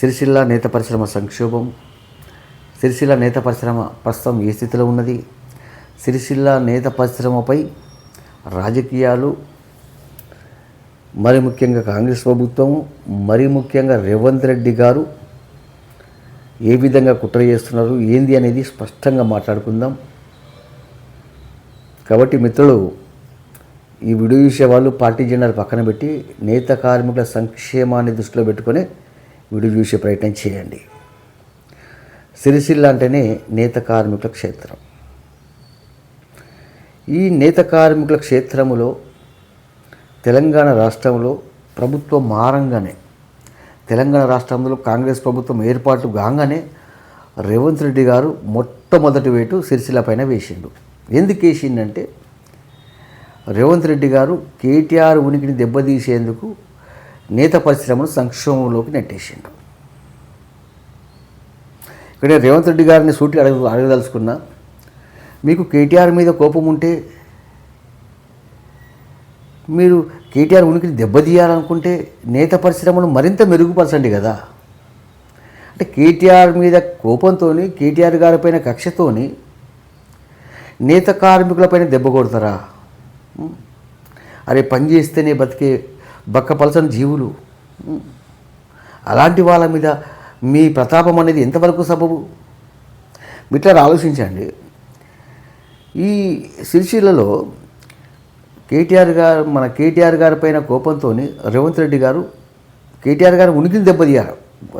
సిరిసిల్ల నేత పరిశ్రమ సంక్షోభం. సిరిసిల్ల నేత పరిశ్రమ ప్రస్తుతం ఏ స్థితిలో ఉన్నది? సిరిసిల్ల నేత పరిశ్రమపై రాజకీయాలు, మరి ముఖ్యంగా కాంగ్రెస్ ప్రభుత్వం, మరి ముఖ్యంగా రేవంత్ రెడ్డి గారు ఏ విధంగా కుట్ర చేస్తున్నారు ఏంది అనేది స్పష్టంగా మాట్లాడుకుందాం. కాబట్టి మిత్రులు, ఈ వీడియో చూసే వాళ్ళు పార్టీ జెండాలు పక్కన పెట్టి నేత కార్మికుల సంక్షేమాన్ని దృష్టిలో పెట్టుకొని వీడియో చూసే ప్రయత్నం చేయండి. సిరిసిల్ల అంటేనే నేత కార్మికుల క్షేత్రం. ఈ నేత కార్మికుల క్షేత్రములో తెలంగాణ రాష్ట్రంలో ప్రభుత్వం మారంగానే, తెలంగాణ రాష్ట్రంలో కాంగ్రెస్ ప్రభుత్వం ఏర్పాటు కాగానే రేవంత్ రెడ్డి గారు మొట్టమొదటి వేటు సిరిసిల్ల పైన వేసిండు. ఎందుకు వేసిండంటే రేవంత్ రెడ్డి గారు కేటీఆర్ ఉనికిని దెబ్బతీసేందుకు నేత పరిశ్రమను సంక్షోభంలోకి నెట్టేసిండు. ఇక్కడ రేవంత్ రెడ్డి గారిని సూటి అడగదలుచుకున్నా, మీకు కేటీఆర్ మీద కోపం ఉంటే, మీరు కేటీఆర్ ఉనికిని దెబ్బతీయాలనుకుంటే నేత పరిశ్రమను మరింత మెరుగుపరచండి కదా. అంటే కేటీఆర్ మీద కోపంతో, కేటీఆర్ గారిపైన కక్షతోని నేత కార్మికులపైన దెబ్బ కొడతారా? అరే, పని చేస్తేనే బతికే బక్కపలసని జీవులు, అలాంటి వాళ్ళ మీద మీ ప్రతాపం అనేది ఎంతవరకు సబబు? ఇట్లా ఆలోచించండి. ఈ సిరిసిల్లలో కేటీఆర్ గారిపైన కోపంతో రేవంత్ రెడ్డి గారు కేటీఆర్ గారు ఉనికిని దెబ్బతీయాలి.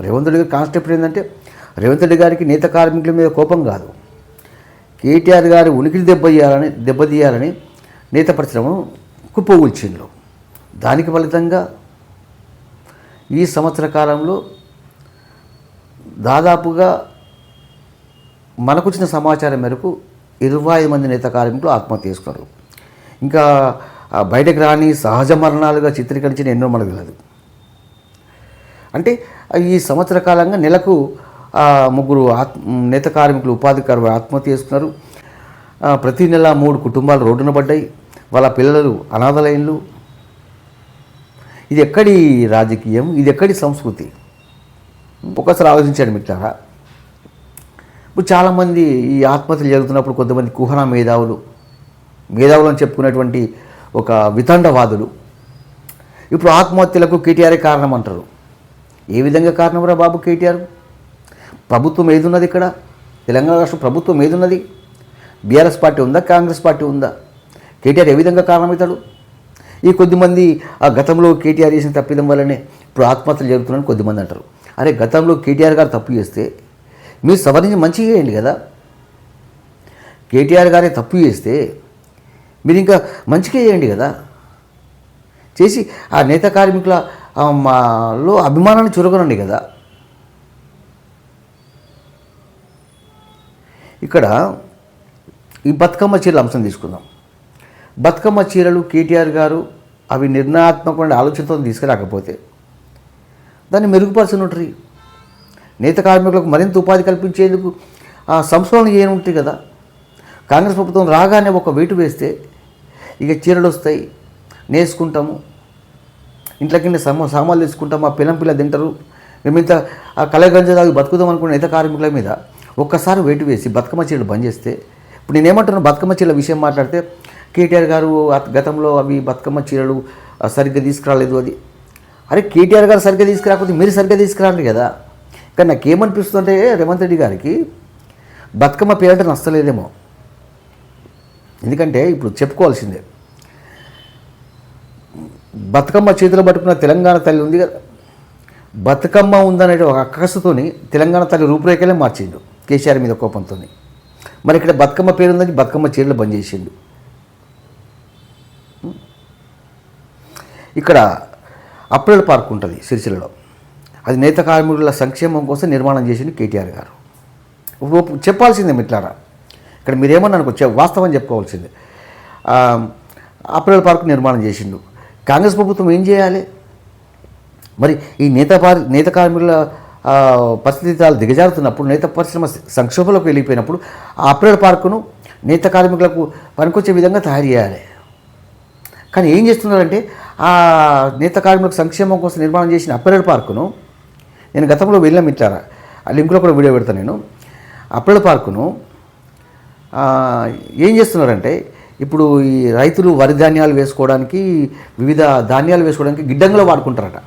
రేవంత్ రెడ్డి గారి కాన్సెప్ట్ ఏంటంటే, రేవంత్ రెడ్డి గారికి నేత కార్మికుల మీద కోపం కాదు, కేటీఆర్ గారి ఉనికిని దెబ్బతీయాలని నేత పరిశ్రమను కుప్పగూల్చిండ్రు. దానికి ఫలితంగా ఈ సంవత్సర కాలంలో దాదాపుగా మనకు వచ్చిన సమాచారం మేరకు 25 మంది నేత కార్మికులు ఆత్మహత్య చేసుకున్నారు. ఇంకా బయటకు రాని సహజ మరణాలుగా చిత్రీకరించిన ఎన్నో మనకు తెలియదు. అంటే ఈ సంవత్సర కాలంగా నెలకు 3 నేత కార్మికులు, ఉపాధికారులు ఆత్మహత్య చేసుకున్నారు. ప్రతి నెల 3 కుటుంబాలు రోడ్డున పడ్డాయి, వాళ్ళ పిల్లలు అనాథలైన్లు. ఇది ఎక్కడి రాజకీయం, ఇది ఎక్కడి సంస్కృతి? ఒకసారి ఆలోచించండి మిత్రులారా. ఇప్పుడు చాలామంది ఈ ఆత్మహత్యలు జరుగుతున్నప్పుడు కొంతమంది కుహన మేధావులు అని చెప్పుకునేటువంటి ఒక వితండవాదులు ఇప్పుడు ఆత్మహత్యలకు కేటీఆరే కారణం అంటారు. ఏ విధంగా కారణం రా బాబు? కేటీఆర్ ప్రభుత్వం ఏదున్నది? ఇక్కడ తెలంగాణ రాష్ట్ర ప్రభుత్వం ఏదున్నది? బీఆర్ఎస్ పార్టీ ఉందా, కాంగ్రెస్ పార్టీ ఉందా? కేటీఆర్ ఏ విధంగా కారణమవుతాడు? ఈ కొద్దిమంది ఆ గతంలో కేటీఆర్ చేసిన తప్పిదం వల్లనే ఇప్పుడు ఆత్మహత్యలు జరుగుతున్నాయని కొద్దిమంది అంటారు. అరే, గతంలో కేటీఆర్ గారు తప్పు చేస్తే మీరు సవరించి మంచిగా చేయండి కదా. కేటీఆర్ గారే తప్పు చేస్తే మీరు ఇంకా మంచిగా చేయండి కదా. చేసి ఆ నేత కార్మికుల లో అభిమానాన్ని చురగనండి కదా. ఇక్కడ ఈ బతుకమ్మ చీరల అంశం తీసుకుందాం. బతుకమ్మ చీరలు కేటీఆర్ గారు అవి నిర్ణయాత్మకమైన ఆలోచనతో తీసుకురాకపోతే దాన్ని మెరుగుపరచనుంటారు. నేత కార్మికులకు మరింత ఉపాధి కల్పించేందుకు సంస్కరణ చేయనుంటాయి కదా. కాంగ్రెస్ ప్రభుత్వం రాగానే ఒక వేటు వేస్తే ఇక చీరలు వస్తాయి, నేసుకుంటాము, ఇంట్లో కింద సామాన్లు తీసుకుంటాము, ఆ పిల్ల తింటారు, మేమింత ఆ కలగంజ తాగి బతుకుదాం అనుకున్న నేత కార్మికుల మీద ఒక్కసారి వేటు వేసి బతుకమ్మ చీరలు బంద్ చేస్తే, ఇప్పుడు నేనేమంటున్నాను, బతుకమ్మ చీరల విషయం మాట్లాడితే కేటీఆర్ గారు గతంలో అవి బతుకమ్మ చీరలు సరిగ్గా తీసుకురాలేదు. అది అరే, కేటీఆర్ గారు సరిగ్గా తీసుకురాకపోతే మీరు సరిగ్గా తీసుకురండి కదా. కానీ నాకేమనిపిస్తుందంటే రేవంత్ రెడ్డి గారికి బతుకమ్మ పేరంటే నచ్చలేదేమో. ఎందుకంటే ఇప్పుడు చెప్పుకోవాల్సిందే, బతుకమ్మ చేతిలో పట్టుకున్న తెలంగాణ తల్లి ఉంది కదా, బతుకమ్మ ఉందనే ఒక అక్కసుతోని తెలంగాణ తల్లి రూపురేఖలే మార్చిండు కేసీఆర్ మీద కోపంతో. మరి ఇక్కడ బతుకమ్మ పేరు ఉందని బతుకమ్మ చీరలు బంద్ చేసిండు. ఇక్కడ అప్రేల్ పార్క్ ఉంటుంది సిరిసిల్లలో, అది నేత కార్మికుల సంక్షేమం కోసం నిర్మాణం చేసింది కేటీఆర్ గారు. చెప్పాల్సిందే మిట్లారా, ఇక్కడ మీరేమన్నా అనుకో, వాస్తవం చెప్పుకోవాల్సిందే. అప్రేల్ పార్క్ నిర్మాణం చేసిండు. కాంగ్రెస్ ప్రభుత్వం ఏం చేయాలి మరి? ఈ నేత కార్మికుల పరిస్థితులు దిగజారుతున్నప్పుడు, నేత పరిశ్రమ సంక్షోభంలోకి వెళ్ళిపోయినప్పుడు ఆ అప్రేల్ పార్కును నేత కార్మికులకు పనికొచ్చే విధంగా తయారు చేయాలి. కానీ ఏం చేస్తున్నారంటే ఆ నేత కార్మికుల సంక్షేమం కోసం నిర్మాణం చేసిన అప్రేల్ పార్కును నేను గతంలో వెళ్ళాం ఇట్లా ఆ లింక్లో కూడా వీడియో పెడతాను నేను. అప్పల పార్కును ఏం చేస్తున్నారంటే ఇప్పుడు ఈ రైతులు వరి ధాన్యాలు వేసుకోవడానికి, వివిధ ధాన్యాలు వేసుకోవడానికి గిడ్డంగులో వాడుకుంటారట.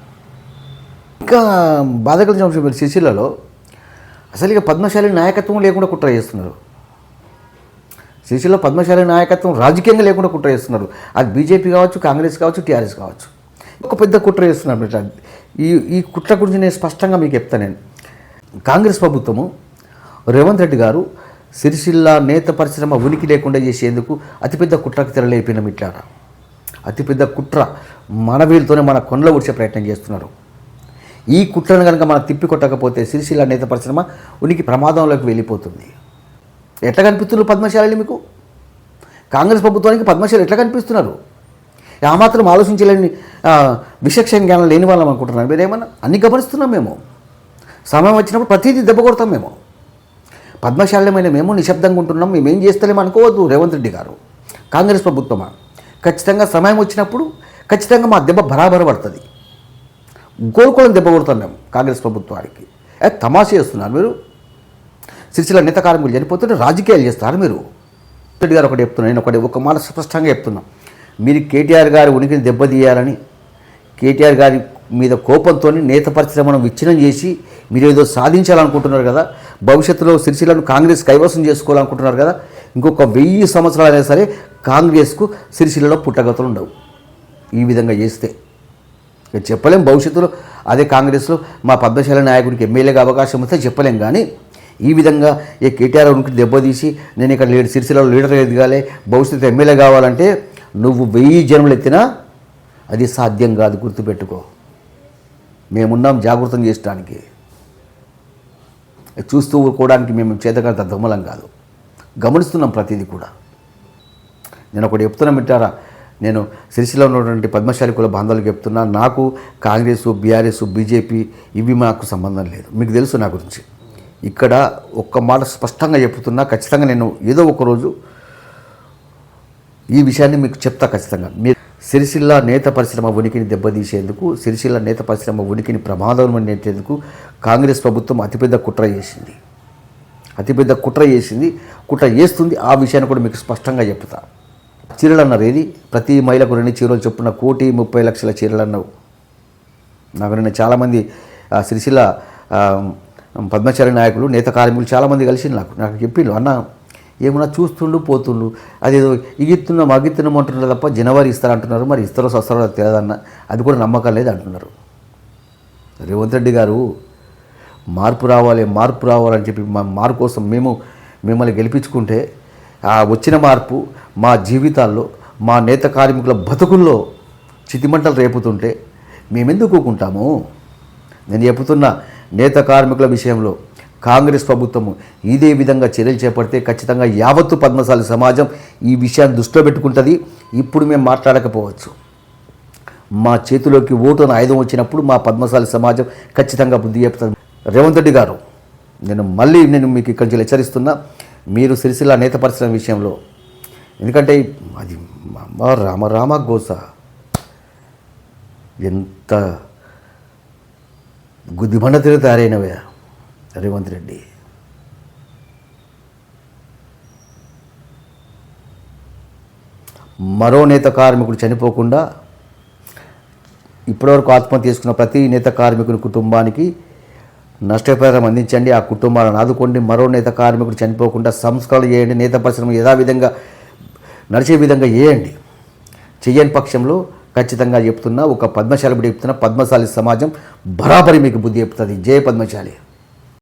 ఇంకా బాధ కలిగిన అంశం సిరిసిల్లలో అసలు ఇక పద్మశాలి నాయకత్వం లేకుండా కుట్ర చేస్తున్నారు. సిరిసిల్లో పద్మశాలి నాయకత్వం రాజకీయంగా లేకుండా కుట్ర చేస్తున్నారు. అది బీజేపీ కావచ్చు, కాంగ్రెస్ కావచ్చు, టీఆర్ఎస్ కావచ్చు, ఒక పెద్ద కుట్ర చేస్తున్నారు. ఈ కుట్ర గురించి నేను స్పష్టంగా మీకు చెప్తాను. నేను కాంగ్రెస్ ప్రభుత్వము రేవంత్ రెడ్డి గారు సిరిసిల్ల నేత పరిశ్రమ ఉనికి లేకుండా చేసేందుకు అతిపెద్ద కుట్రకు తెరలేపిన మిట్లారా. అతిపెద్ద కుట్ర మన వీళ్ళతోనే మన కొండలో ఉడిచే ప్రయత్నం చేస్తున్నారు. ఈ కుట్రను కనుక మనం తిప్పికొట్టకపోతే సిరిసిల్ల నేత పరిశ్రమ ఉనికి ప్రమాదంలోకి వెళ్ళిపోతుంది. ఎట్లా కనిపిస్తున్నారు పద్మశాలి? మీకు కాంగ్రెస్ ప్రభుత్వానికి పద్మశాలి ఎట్లా కనిపిస్తున్నారు? ఆ మాత్రం ఆలోచించలేని విచక్షణ జ్ఞానం లేని వాళ్ళం అనుకుంటున్నాను. మీరేమన్నా అన్ని గమనిస్తున్నాం మేము. సమయం వచ్చినప్పుడు ప్రతిదీ దెబ్బ కొడతాం మేము. పద్మశాల్యమైన మేము నిశ్శబ్దంగా ఉంటున్నాం, మేమేం చేస్తలేము అనుకోవద్దు రేవంత్ రెడ్డి గారు, కాంగ్రెస్ ప్రభుత్వమా. ఖచ్చితంగా సమయం వచ్చినప్పుడు ఖచ్చితంగా మా దెబ్బ బరాబర పడుతుంది. కోలుకోవడం దెబ్బ కొడతాం మేము కాంగ్రెస్ ప్రభుత్వానికి. తమాషా చేస్తున్నారు మీరు. సిరిసిల్ల నేత కార్మికులు చనిపోతుంటే రాజకీయాలు చేస్తారు మీరు. రెడ్డి గారు ఒకటి చెప్తున్నాను, నేను ఒక మాట స్పష్టంగా చెప్తున్నా. మీరు కేటీఆర్ గారి ఉనికిని దెబ్బతీయాలని, కేటీఆర్ గారి మీద కోపంతో నేత పరిశ్రమను విచ్ఛిన్నం చేసి మీరు ఏదో సాధించాలనుకుంటున్నారు కదా, భవిష్యత్తులో సిరిసిల్లను కాంగ్రెస్ కైవసం చేసుకోవాలనుకుంటున్నారు కదా. ఇంకొక 1000 సంవత్సరాలైనా సరే కాంగ్రెస్కు సిరిసిల్లలో పుట్టగతులు ఉండవు ఈ విధంగా చేస్తే. చెప్పలేం భవిష్యత్తులో అదే కాంగ్రెస్లో మా పద్మశాలి నాయకుడికి ఎమ్మెల్యేగా అవకాశం వస్తే చెప్పలేం. కానీ ఈ విధంగా ఏ కేటీఆర్ ఉనికి దెబ్బతీసి నేను ఇక్కడ సిరిసిల్లలో లీడర్ ఎదగాలి, భవిష్యత్తు ఎమ్మెల్యే కావాలంటే నువ్వు 1000 జన్మలు ఎత్తినా అది సాధ్యం కాదు, గుర్తుపెట్టుకో. మేమున్నాం జాగృతం చేయడానికి, చూస్తూ ఊరుకోవడానికి మేము చేతకాంత దొమ్మలం కాదు, గమనిస్తున్నాం ప్రతిదీ కూడా. నేను ఒకటి చెప్తున్నా మిట్టారా, నేను సిరిసిల్లో ఉన్నటువంటి పద్మశాలి కుల బాంధవులకు చెప్తున్నా, నాకు కాంగ్రెస్, బీఆర్ఎస్, బీజేపీ ఇవి మాకు సంబంధం లేదు. మీకు తెలుసు నా గురించి. ఇక్కడ ఒక్క మాట స్పష్టంగా చెప్తున్నా, ఖచ్చితంగా నేను ఏదో ఒకరోజు ఈ విషయాన్ని మీకు చెప్తా ఖచ్చితంగా. మీరు సిరిసిల్ల నేత పరిశ్రమ ఉనికిని దెబ్బతీసేందుకు, సిరిసిల్ల నేత పరిశ్రమ ఉనికిని ప్రమాదం నెట్టేందుకు కాంగ్రెస్ ప్రభుత్వం అతిపెద్ద కుట్ర చేసింది. కుట్ర చేస్తుంది. ఆ విషయాన్ని కూడా మీకు స్పష్టంగా చెప్తా. చీరలు అన్నారు ఏది, ప్రతి మహిళకు 2 చీరలు చొప్పున 1,30,00,000 చీరలు అన్నావు. నాకు నిన్న చాలామంది సిరిసిల్ల పద్మశాలి నాయకులు, నేత కార్మికులు చాలామంది కలిసి నాకు చెప్పిండు, అన్న ఏమన్నా చూస్తుండు పోతుండు, అదేదో ఇగిస్తున్నాం అగిస్తున్నాం అంటున్నారు తప్ప జనవరి ఇస్తారంటున్నారు, మరి ఇస్తారో సస్తారో తెలియదన్న, అది కూడా నమ్మకం లేదు అంటున్నారు. రేవంత్ రెడ్డి గారు మార్పు రావాలని చెప్పి మార్పు కోసం మేము మిమ్మల్ని గెలిపించుకుంటే ఆ వచ్చిన మార్పు మా జీవితాల్లో, మా నేత కార్మికుల బతుకుల్లో చితిమంటలు రేపుతుంటే మేమెందుకు ఊరుకుంటాము? నేను చెబుతున్న నేత కార్మికుల విషయంలో కాంగ్రెస్ ప్రభుత్వము ఇదే విధంగా చర్యలు చేపడితే ఖచ్చితంగా యావత్తు పద్మశాలి సమాజం ఈ విషయాన్ని దృష్టిలో పెట్టుకుంటుంది. ఇప్పుడు మేము మాట్లాడకపోవచ్చు, మా చేతిలోకి ఓటును ఆయుధం వచ్చినప్పుడు మా పద్మశాలి సమాజం ఖచ్చితంగా బుద్ధి చెప్తుంది. రేవంత్ రెడ్డి గారు, నేను మీకు ఇక్కడి నుంచి హెచ్చరిస్తున్నా, మీరు సిరిసిల్ల నేత పరిశ్రమ విషయంలో, ఎందుకంటే అది రామ గోస ఎంత గుద్దిబండ తిరిగి తయారైనవే రేవంత్ రెడ్డి. మరో నేత కార్మికుడు చనిపోకుండా ఇప్పటివరకు ఆత్మహత్య చేసుకున్న ప్రతి నేత కార్మికుని కుటుంబానికి నష్టపరిహారం అందించండి, ఆ కుటుంబాలను ఆదుకోండి. మరో నేత కార్మికుడు చనిపోకుండా సంస్కరణ చేయండి. నేత పరిశ్రమ యథావిధంగా నడిచే విధంగా చేయండి. చెయ్యని పక్షంలో ఖచ్చితంగా చెప్తున్నా, ఒక పద్మశాలి చెప్తున్నా, పద్మశాలి సమాజం బరాబరి మీకు బుద్ధి చెప్తుంది. జయ పద్మశాలి.